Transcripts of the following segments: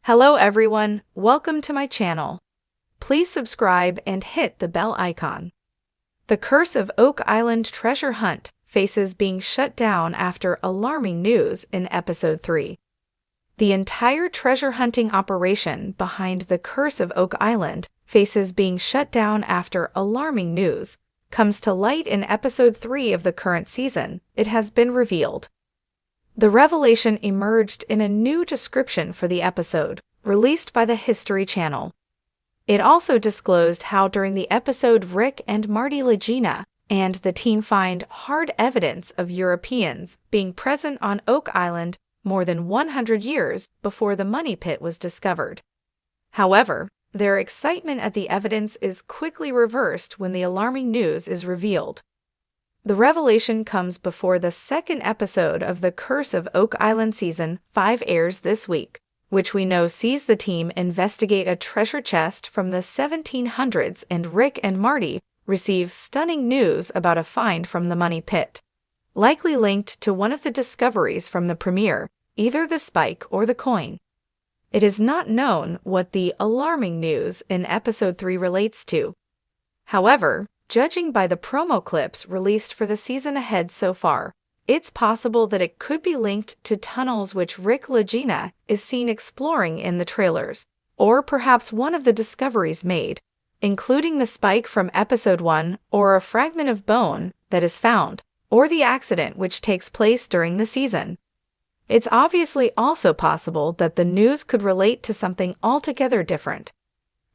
Hello everyone, welcome to my channel. Please subscribe and hit the bell icon. The Curse of Oak Island treasure hunt faces being shut down after alarming news in Episode 3. The entire treasure hunting operation behind the Curse of Oak Island faces being shut down after alarming news comes to light in Episode 3 of the current season. It has been revealed. The revelation emerged in a new description for the episode, released by the History Channel. It also disclosed how during the episode Rick and Marty Legina and the team find hard evidence of Europeans being present on Oak Island more than 100 years before the money pit was discovered. However, their excitement at the evidence is quickly reversed when the alarming news is revealed. The revelation comes before the second episode of the Curse of Oak Island Season 5 airs this week, which we know sees the team investigate a treasure chest from the 1700s and Rick and Marty receive stunning news about a find from the money pit, likely linked to one of the discoveries from the premiere, either the spike or the coin. It is not known what the alarming news in Episode 3 relates to. However, judging by the promo clips released for the season ahead so far, it's possible that it could be linked to tunnels which Rick Legina is seen exploring in the trailers, or perhaps one of the discoveries made, including the spike from Episode 1 or a fragment of bone that is found, or the accident which takes place during the season. It's obviously also possible that the news could relate to something altogether different.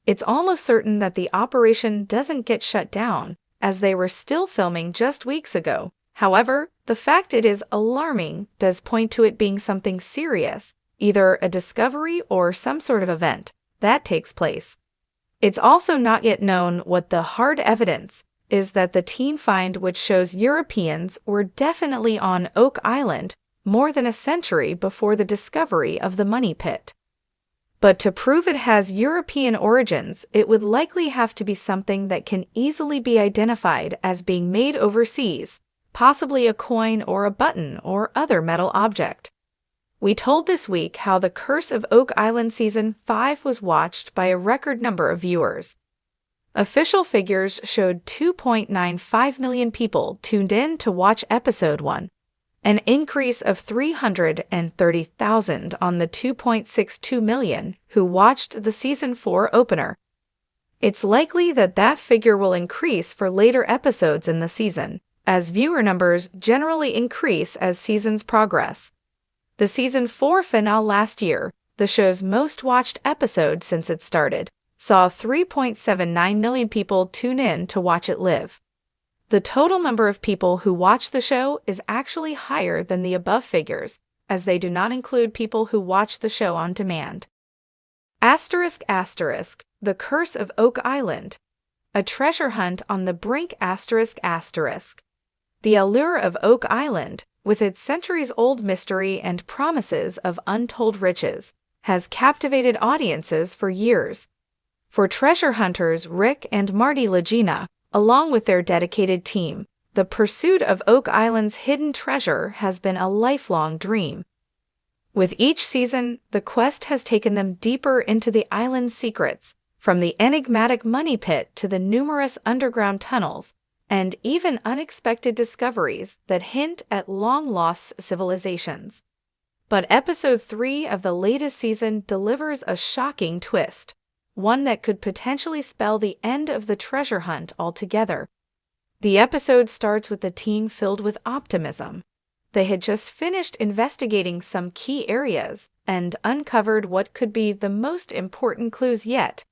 It's almost certain that the operation doesn't get shut down, as they were still filming just weeks ago. However, the fact it is alarming does point to it being something serious, either a discovery or some sort of event that takes place. It's also not yet known what the hard evidence is that the team find, which shows Europeans were definitely on Oak Island more than a century before the discovery of the money pit. But to prove it has European origins, it would likely have to be something that can easily be identified as being made overseas, possibly a coin or a button or other metal object. We told this week how the Curse of Oak Island Season 5 was watched by a record number of viewers. Official figures showed 2.95 million people tuned in to watch Episode 1. An increase of 330,000 on the 2.62 million who watched the Season 4 opener. It's likely that that figure will increase for later episodes in the season, as viewer numbers generally increase as seasons progress. The Season 4 finale last year, the show's most watched episode since it started, saw 3.79 million people tune in to watch it live. The total number of people who watch the show is actually higher than the above figures, as they do not include people who watch the show on demand. The Curse of Oak Island. A treasure hunt on the Brink ****. The allure of Oak Island, with its centuries-old mystery and promises of untold riches, has captivated audiences for years. For treasure hunters Rick and Marty Legina, along with their dedicated team, the pursuit of Oak Island's hidden treasure has been a lifelong dream. With each season, the quest has taken them deeper into the island's secrets, from the enigmatic money pit to the numerous underground tunnels, and even unexpected discoveries that hint at long-lost civilizations. But Episode 3 of the latest season delivers a shocking twist, one that could potentially spell the end of the treasure hunt altogether. The episode starts with the team filled with optimism. They had just finished investigating some key areas and uncovered what could be the most important clues yet.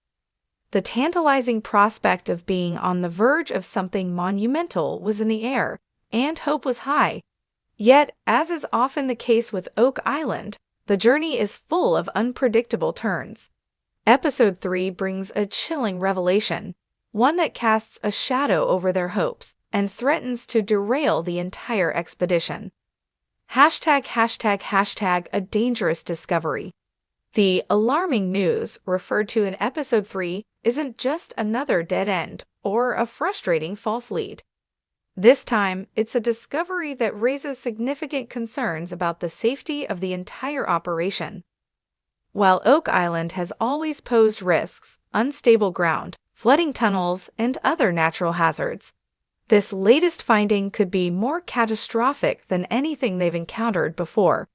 The tantalizing prospect of being on the verge of something monumental was in the air, and hope was high. Yet, as is often the case with Oak Island, the journey is full of unpredictable turns. Episode 3 brings a chilling revelation, one that casts a shadow over their hopes and threatens to derail the entire expedition. ###, a dangerous discovery. The alarming news referred to in Episode 3 isn't just another dead end or a frustrating false lead. This time, it's a discovery that raises significant concerns about the safety of the entire operation. while Oak Island has always posed risks, unstable ground, flooding tunnels, and other natural hazards. This latest finding could be more catastrophic than anything they've encountered before.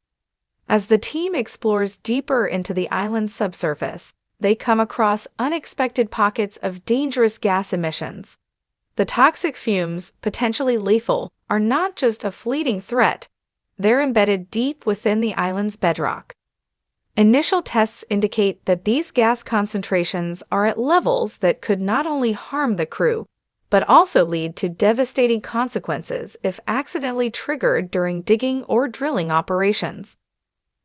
As the team explores deeper into the island's subsurface, they come across unexpected pockets of dangerous gas emissions. The toxic fumes, potentially lethal, are not just a fleeting threat, they're embedded deep within the island's bedrock. Initial tests indicate that these gas concentrations are at levels that could not only harm the crew, but also lead to devastating consequences if accidentally triggered during digging or drilling operations.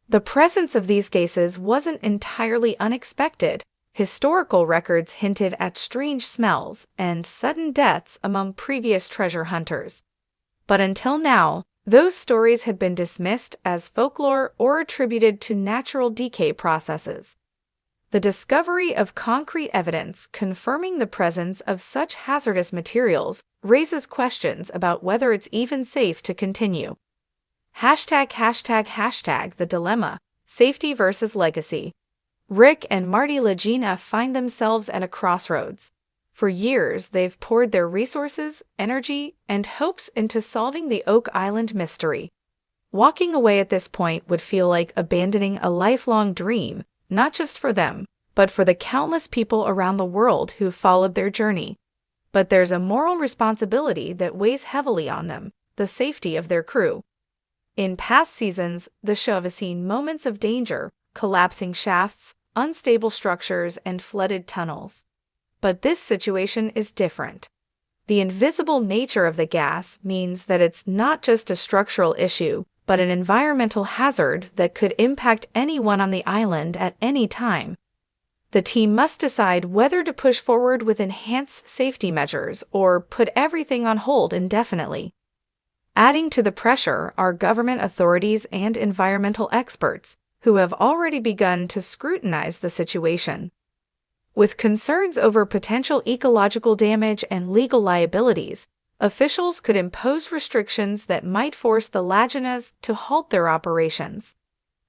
The presence of these gases wasn't entirely unexpected. Historical records hinted at strange smells and sudden deaths among previous treasure hunters. But until now, those stories had been dismissed as folklore or attributed to natural decay processes. The discovery of concrete evidence confirming the presence of such hazardous materials raises questions about whether it's even safe to continue. #the dilemma, safety versus legacy. Rick and Marty Lagina find themselves at a crossroads. For years, they've poured their resources, energy, and hopes into solving the Oak Island mystery. Walking away at this point would feel like abandoning a lifelong dream, not just for them, but for the countless people around the world who followed their journey. But there's a moral responsibility that weighs heavily on them, the safety of their crew. In past seasons, the show has seen moments of danger, collapsing shafts, unstable structures, and flooded tunnels. But this situation is different. The invisible nature of the gas means that it's not just a structural issue, but an environmental hazard that could impact anyone on the island at any time. The team must decide whether to push forward with enhanced safety measures or put everything on hold indefinitely. Adding to the pressure are government authorities and environmental experts, who have already begun to scrutinize the situation. With concerns over potential ecological damage and legal liabilities, officials could impose restrictions that might force the Laginas to halt their operations.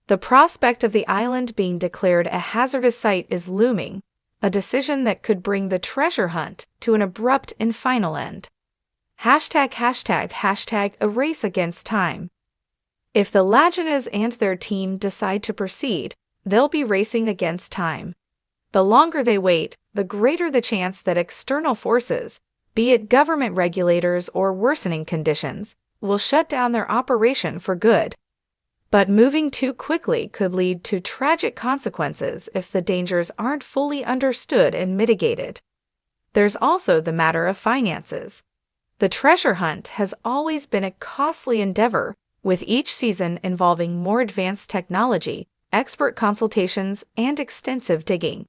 The prospect of the island being declared a hazardous site is looming, a decision that could bring the treasure hunt to an abrupt and final end. #a race against time. If the Laginas and their team decide to proceed, they'll be racing against time. The longer they wait, the greater the chance that external forces, be it government regulators or worsening conditions, will shut down their operation for good. But moving too quickly could lead to tragic consequences if the dangers aren't fully understood and mitigated. There's also the matter of finances. The treasure hunt has always been a costly endeavor, with each season involving more advanced technology, expert consultations, and extensive digging.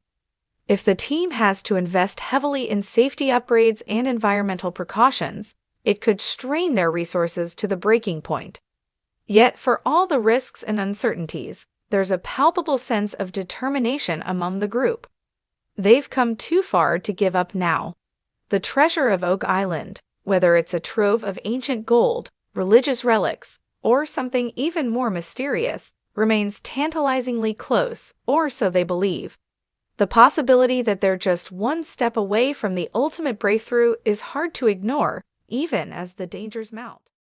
If the team has to invest heavily in safety upgrades and environmental precautions, it could strain their resources to the breaking point. Yet, for all the risks and uncertainties, there's a palpable sense of determination among the group. They've come too far to give up now. The treasure of Oak Island, whether it's a trove of ancient gold, religious relics, or something even more mysterious, remains tantalizingly close, or so they believe. The possibility that they're just one step away from the ultimate breakthrough is hard to ignore, even as the dangers mount.